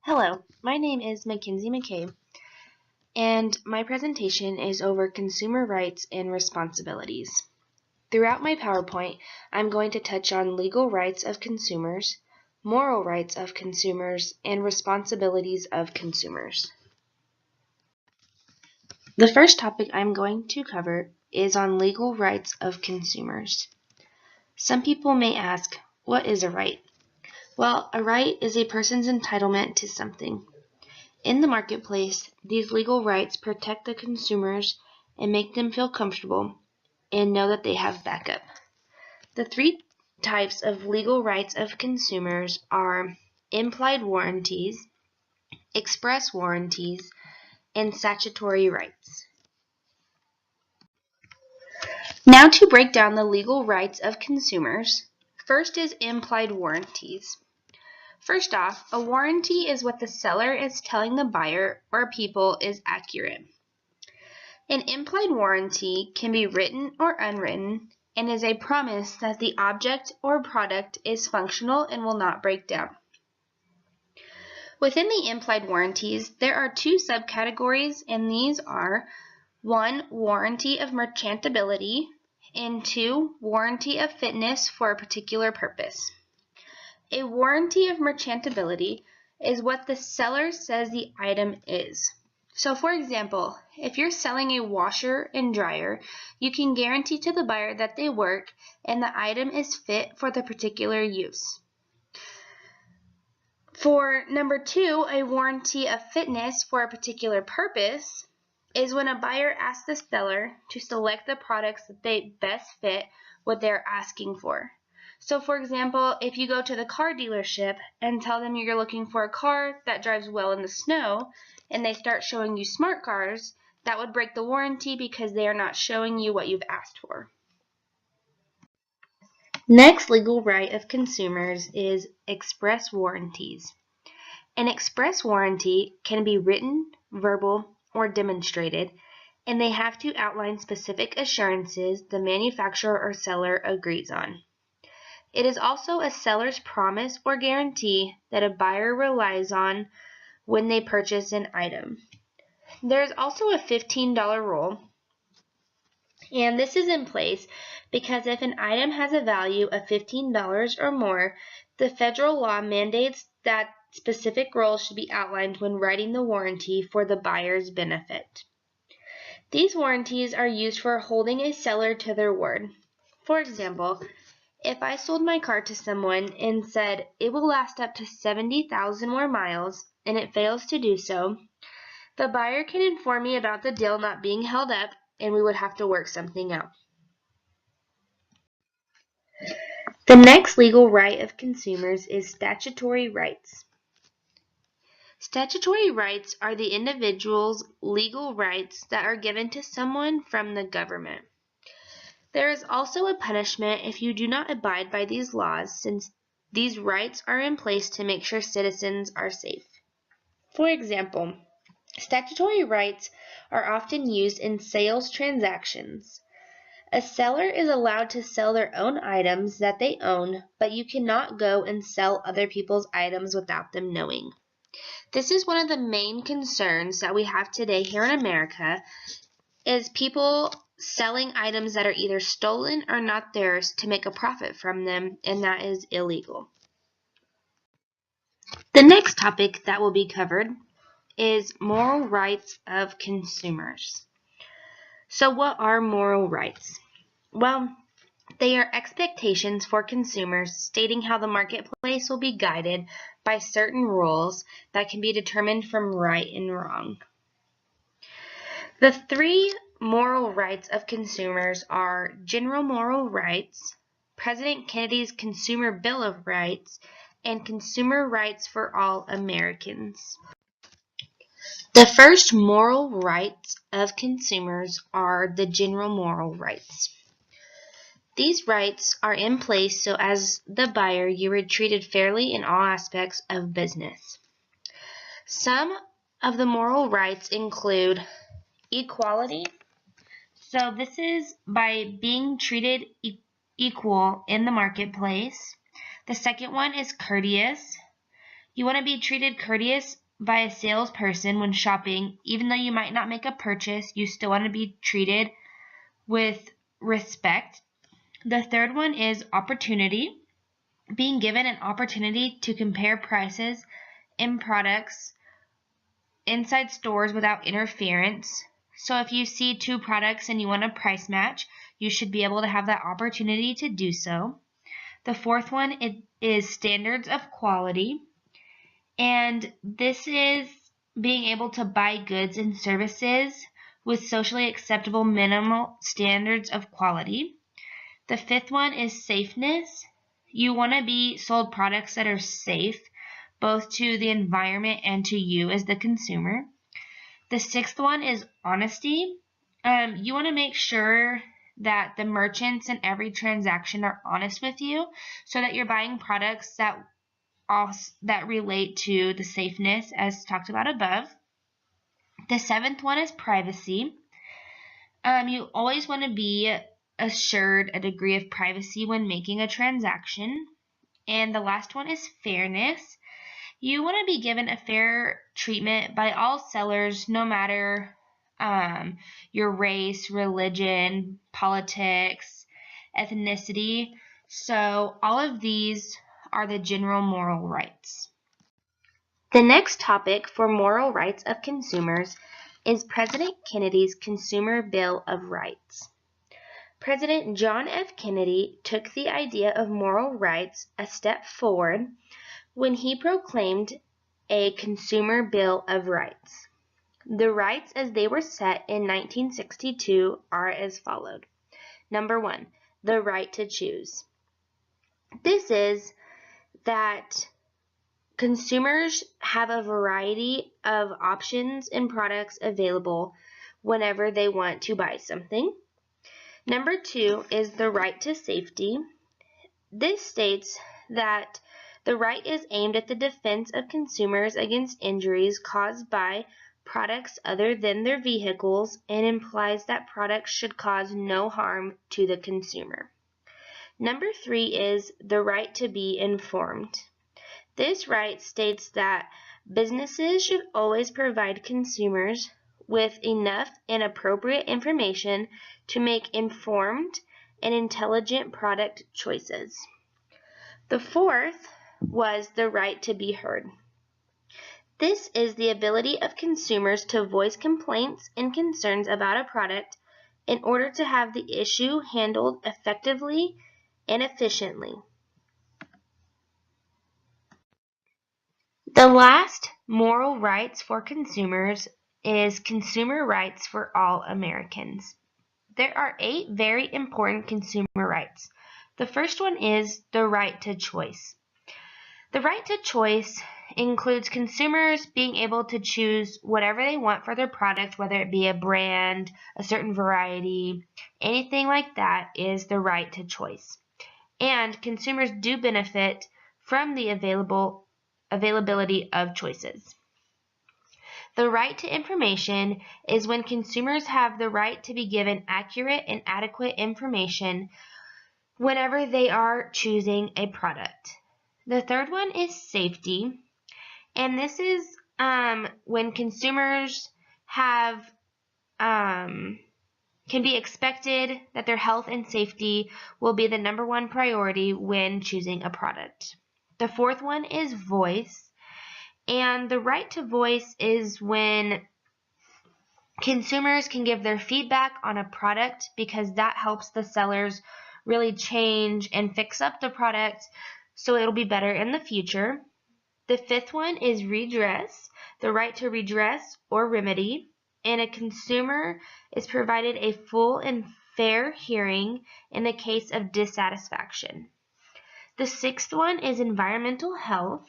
Hello, my name is Mackenzie McCabe, and my presentation is over consumer rights and responsibilities. Throughout my PowerPoint, I'm going to touch on legal rights of consumers, moral rights of consumers, and responsibilities of consumers. The first topic I'm going to cover is on legal rights of consumers. Some people may ask, what is a right? Well, a right is a person's entitlement to something. In the marketplace, these legal rights protect the consumers and make them feel comfortable and know that they have backup. The three types of legal rights of consumers are implied warranties, express warranties, and statutory rights. Now to break down the legal rights of consumers, first is implied warranties. First off, a warranty is what the seller is telling the buyer or people is accurate. An implied warranty can be written or unwritten and is a promise that the object or product is functional and will not break down. Within the implied warranties, there are two subcategories, and these are 1. Warranty of merchantability, and 2. Warranty of fitness for a particular purpose. A warranty of merchantability is what the seller says the item is. So for example, if you're selling a washer and dryer, you can guarantee to the buyer that they work and the item is fit for the particular use. For number 2, a warranty of fitness for a particular purpose is when a buyer asks the seller to select the products that they best fit what they're asking for. So for example, if you go to the car dealership and tell them you're looking for a car that drives well in the snow, and they start showing you smart cars, that would break the warranty because they are not showing you what you've asked for. Next legal right of consumers is express warranties. An express warranty can be written, verbal, or demonstrated, and they have to outline specific assurances the manufacturer or seller agrees on. It is also a seller's promise or guarantee that a buyer relies on when they purchase an item. There is also a $15 rule, and this is in place because if an item has a value of $15 or more, the federal law mandates that specific rules should be outlined when writing the warranty for the buyer's benefit. These warranties are used for holding a seller to their word. For example, if I sold my car to someone and said it will last up to 70,000 more miles and it fails to do so, the buyer can inform me about the deal not being held up and we would have to work something out. The next legal right of consumers is statutory rights. Statutory rights are the individual's legal rights that are given to someone from the government. There is also a punishment if you do not abide by these laws, since these rights are in place to make sure citizens are safe. For example, statutory rights are often used in sales transactions. A seller is allowed to sell their own items that they own, but you cannot go and sell other people's items without them knowing. This is one of the main concerns that we have today here in America, is people selling items that are either stolen or not theirs to make a profit from them, and that is illegal. The next topic that will be covered is moral rights of consumers. So what are moral rights? Well, they are expectations for consumers stating how the marketplace will be guided by certain rules that can be determined from right and wrong. The three moral rights of consumers are general moral rights, President Kennedy's Consumer Bill of Rights, and consumer rights for all Americans. The first moral rights of consumers are the general moral rights. These rights are in place so as the buyer you are treated fairly in all aspects of business. Some of the moral rights include equality. So this is by being treated equal in the marketplace. The second one is courteous. You want to be treated courteous by a salesperson when shopping. Even though you might not make a purchase, you still want to be treated with respect. The third one is opportunity. Being given an opportunity to compare prices in products inside stores without interference. So if you see two products and you want a price match, you should be able to have that opportunity to do so. The fourth one is standards of quality. And this is being able to buy goods and services with socially acceptable minimal standards of quality. The fifth one is safeness. You want to be sold products that are safe, both to the environment and to you as the consumer. The sixth one is honesty. You want to make sure that the merchants in every transaction are honest with you so that you're buying products that relate to the safeness as talked about above. The seventh one is privacy. You always want to be assured a degree of privacy when making a transaction. And the last one is fairness. You want to be given a fair treatment by all sellers, no matter your race, religion, politics, ethnicity. So all of these are the general moral rights. The next topic for moral rights of consumers is President Kennedy's Consumer Bill of Rights. President John F. Kennedy took the idea of moral rights a step forward when he proclaimed a Consumer Bill of Rights. The rights as they were set in 1962 are as followed. Number 1, the right to choose. This is that consumers have a variety of options and products available whenever they want to buy something. Number 2 is the right to safety. This states that the right is aimed at the defense of consumers against injuries caused by products other than their vehicles and implies that products should cause no harm to the consumer. Number 3 is the right to be informed. This right states that businesses should always provide consumers with enough and appropriate information to make informed and intelligent product choices. The fourth was the right to be heard. This is the ability of consumers to voice complaints and concerns about a product in order to have the issue handled effectively and efficiently. The last moral rights for consumers is consumer rights for all Americans. There are 8 very important consumer rights. The first one is the right to choice. The right to choice includes consumers being able to choose whatever they want for their product, whether it be a brand, a certain variety, anything like that is the right to choice. And consumers do benefit from the availability of choices. The right to information is when consumers have the right to be given accurate and adequate information whenever they are choosing a product. The third one is safety, and this is when consumers have can be expected that their health and safety will be the number one priority when choosing a product. The fourth one is voice, and the right to voice is when consumers can give their feedback on a product because that helps the sellers really change and fix up the product so it'll be better in the future. The fifth one is redress, the right to redress or remedy, and a consumer is provided a full and fair hearing in the case of dissatisfaction. The sixth one is environmental health,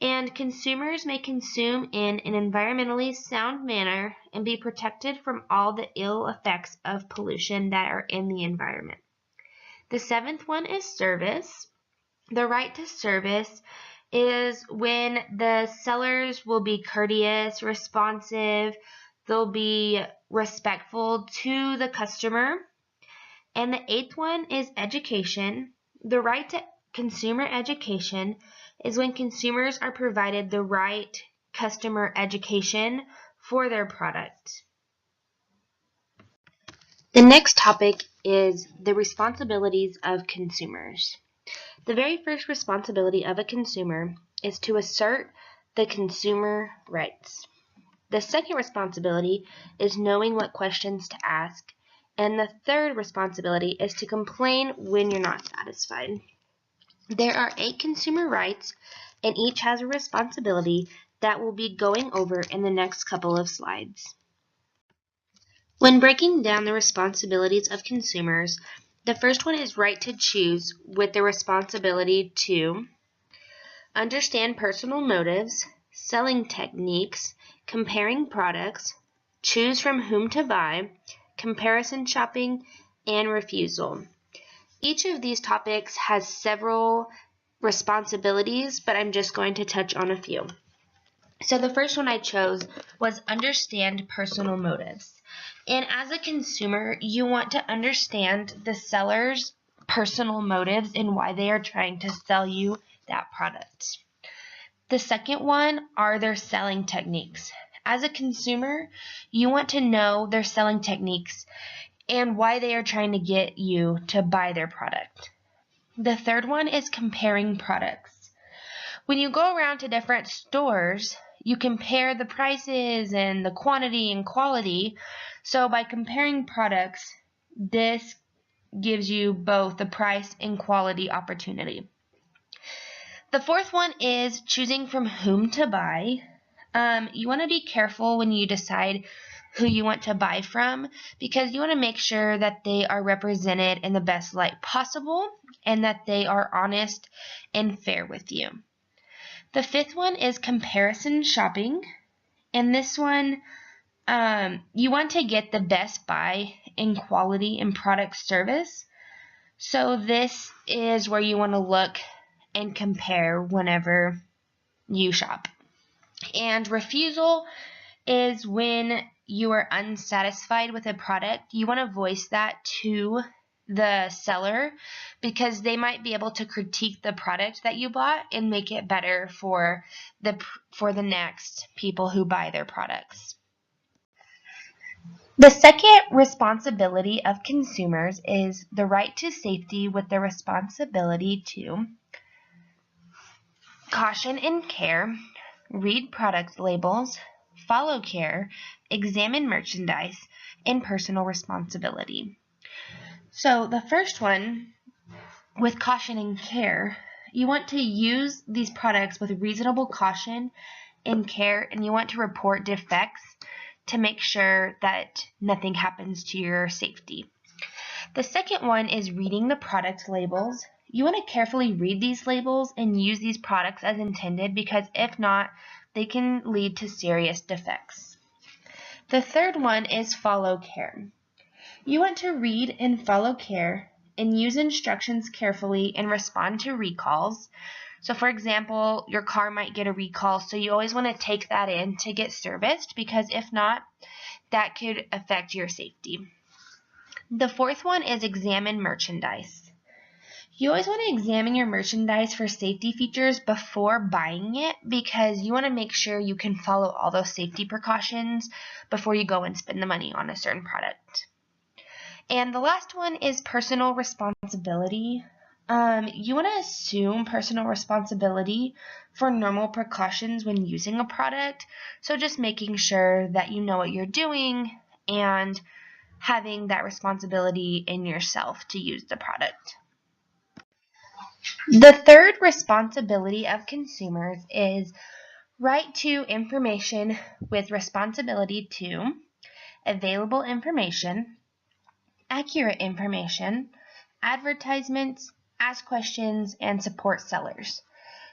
and consumers may consume in an environmentally sound manner and be protected from all the ill effects of pollution that are in the environment. The seventh one is service. The right to service is when the sellers will be courteous, responsive, they'll be respectful to the customer. And the eighth one is education. The right to consumer education is when consumers are provided the right customer education for their product. The next topic is the responsibilities of consumers. The very first responsibility of a consumer is to assert the consumer rights. The second responsibility is knowing what questions to ask. And the third responsibility is to complain when you're not satisfied. There are 8 consumer rights, and each has a responsibility that we'll be going over in the next couple of slides. When breaking down the responsibilities of consumers, the first one is right to choose, with the responsibility to understand personal motives, selling techniques, comparing products, choose from whom to buy, comparison shopping, and refusal. Each of these topics has several responsibilities, but I'm just going to touch on a few. So the first one I chose was understand personal motives. And as a consumer, you want to understand the seller's personal motives and why they are trying to sell you that product. The second one are their selling techniques. As a consumer, you want to know their selling techniques and why they are trying to get you to buy their product. The third one is comparing products. When you go around to different stores, you compare the prices and the quantity and quality. So by comparing products, this gives you both the price and quality opportunity. The fourth one is choosing from whom to buy. You want to be careful when you decide who you want to buy from, because you want to make sure that they are represented in the best light possible and that they are honest and fair with you. The fifth one is comparison shopping, and this one you want to get the best buy in quality and product service. So this is where you want to look and compare whenever you shop. And refusal is when you are unsatisfied with a product. You want to voice that to the seller because they might be able to critique the product that you bought and make it better for the next people who buy their products. The second responsibility of consumers is the right to safety with the responsibility to caution and care, read product labels, follow care, examine merchandise, and personal responsibility. So the first one, with caution and care, you want to use these products with reasonable caution and care, and you want to report defects to make sure that nothing happens to your safety. The second one is reading the product labels. You want to carefully read these labels and use these products as intended, because if not, they can lead to serious defects. The third one is follow care. You want to read and follow care and use instructions carefully and respond to recalls. So for example, your car might get a recall, so you always want to take that in to get serviced, because if not, that could affect your safety. The fourth one is examine merchandise. You always want to examine your merchandise for safety features before buying it, because you want to make sure you can follow all those safety precautions before you go and spend the money on a certain product. And the last one is personal responsibility. You want to assume personal responsibility for normal precautions when using a product. So just making sure that you know what you're doing and having that responsibility in yourself to use the product. The third responsibility of consumers is right to information with responsibility to available information, accurate information, advertisements, ask questions, and support sellers.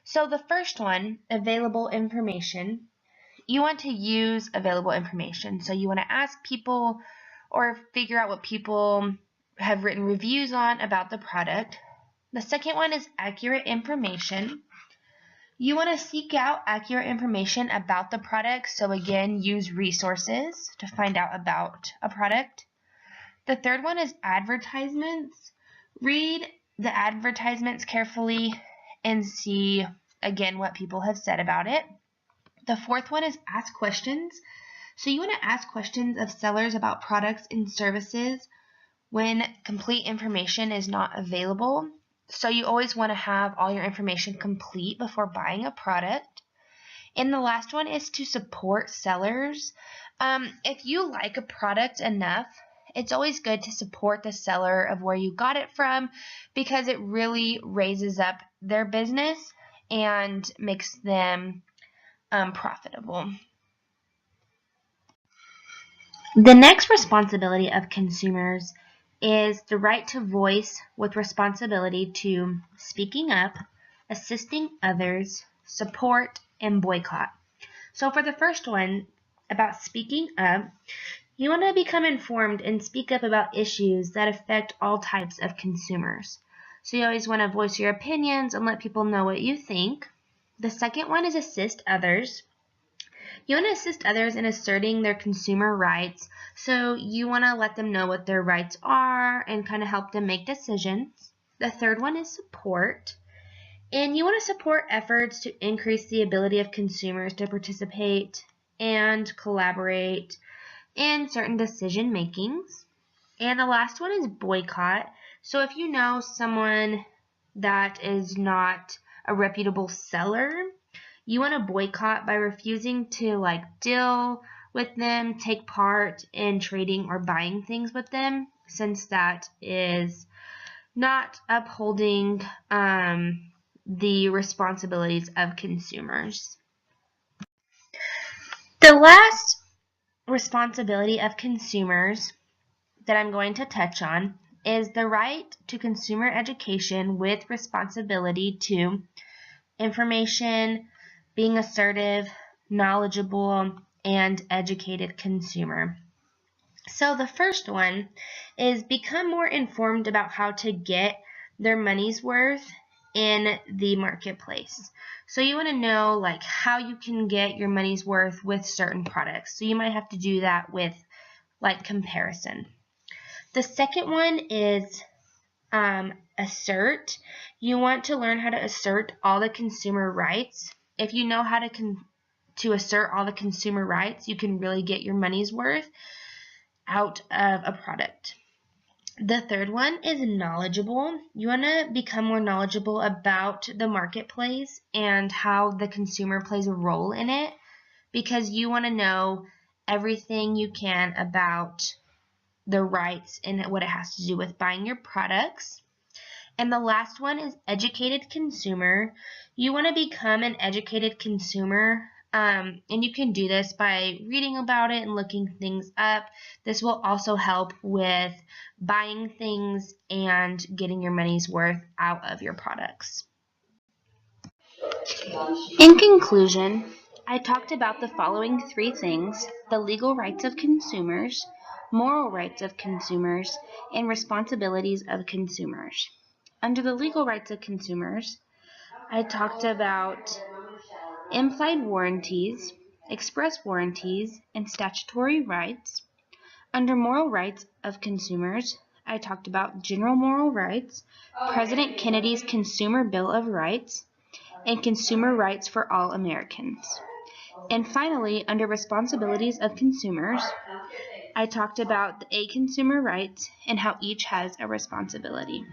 So the first one, available information, you want to use available information. So you want to ask people or figure out what people have written reviews on about the product. The second one is accurate information. You want to seek out accurate information about the product. So again, use resources to find out about a product. The third one is advertisements. Read the advertisements carefully and see again, what people have said about it. The fourth one is ask questions. So you want to ask questions of sellers about products and services when complete information is not available. So you always want to have all your information complete before buying a product. And the last one is to support sellers. If you like a product enough, it's always good to support the seller of where you got it from, because it really raises up their business and makes them profitable. The next responsibility of consumers is the right to voice with responsibility to speaking up, assisting others, support, and boycott. So for the first one, about speaking up, you want to become informed and speak up about issues that affect all types of consumers. So you always want to voice your opinions and let people know what you think. The second one is assist others. You want to assist others in asserting their consumer rights, so you want to let them know what their rights are and kind of help them make decisions. The third one is support, and you want to support efforts to increase the ability of consumers to participate and collaborate in certain decision makings. And the last one is boycott. So if you know someone that is not a reputable seller, you want to boycott by refusing to deal with them, take part in trading or buying things with them, since that is not upholding the responsibilities of consumers. The last responsibility of consumers that I'm going to touch on is the right to consumer education with responsibility to information, being assertive, knowledgeable, and educated consumer. So the first one is become more informed about how to get their money's worth in the marketplace. So you want to know how you can get your money's worth with certain products. So you might have to do that with comparison. The second one is assert. You want to learn how to assert all the consumer rights. If you know how to assert all the consumer rights, you can really get your money's worth out of a product. The third one is knowledgeable. You want to become more knowledgeable about the marketplace and how the consumer plays a role in it, because you want to know everything you can about the rights and what it has to do with buying your products. And the last one is educated consumer. You want to become an educated consumer, and you can do this by reading about it and looking things up. This will also help with buying things and getting your money's worth out of your products. In conclusion, I talked about the following three things: the legal rights of consumers, moral rights of consumers, and responsibilities of consumers. Under the legal rights of consumers, I talked about implied warranties, express warranties, and statutory rights. Under moral rights of consumers, I talked about general moral rights, President Kennedy's Consumer Bill of Rights, and consumer rights for all Americans. And finally, under responsibilities of consumers, I talked about the 8 consumer rights and how each has a responsibility.